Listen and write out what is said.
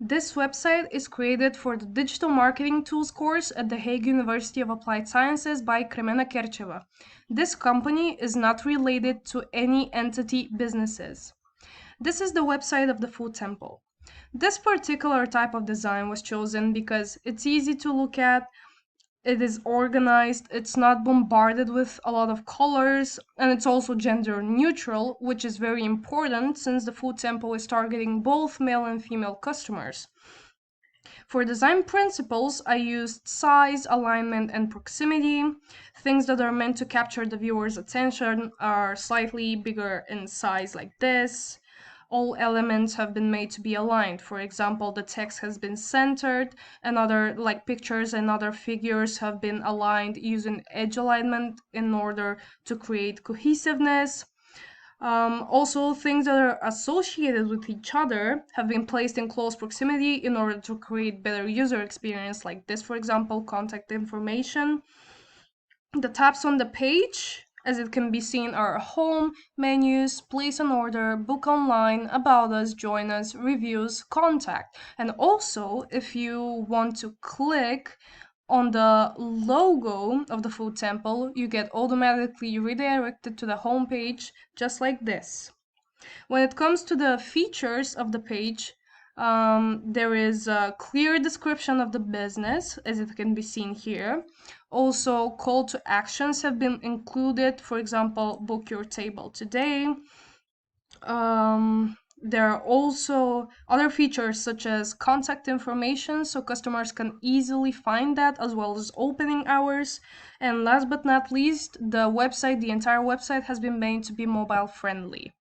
This website is created for the Digital Marketing Tools course at the Hague University of Applied Sciences by Kremena Kercheva. This company is not related to any entity businesses. This is the website of the food temple. This particular type of design was chosen because it's easy to look at, it is organized, it's not bombarded with a lot of colors, and it's also gender neutral, which is very important since the food temple is targeting both male and female customers. For design principles, I used size, alignment, and proximity. Things that are meant to capture the viewer's attention are slightly bigger in size like this. All elements have been made to be aligned. For example, the text has been centered, and other like pictures and other figures have been aligned using edge alignment in order to create cohesiveness. Also, things that are associated with each other have been placed in close proximity in order to create better user experience, like this, for example, contact information. The tabs on the page, as it can be seen, are home, menus, place an order, book online, about us, join us, reviews, contact. And also, if you want to click on the logo of the food temple, you get automatically redirected to the home page, just like this. When it comes to the features of the page, there is a clear description of the business, as it can be seen here. Also, call to actions have been included. For example, book your table today. There are also other features such as contact information, so customers can easily find that, as well as opening hours. And last but not least, the entire website has been made to be mobile friendly.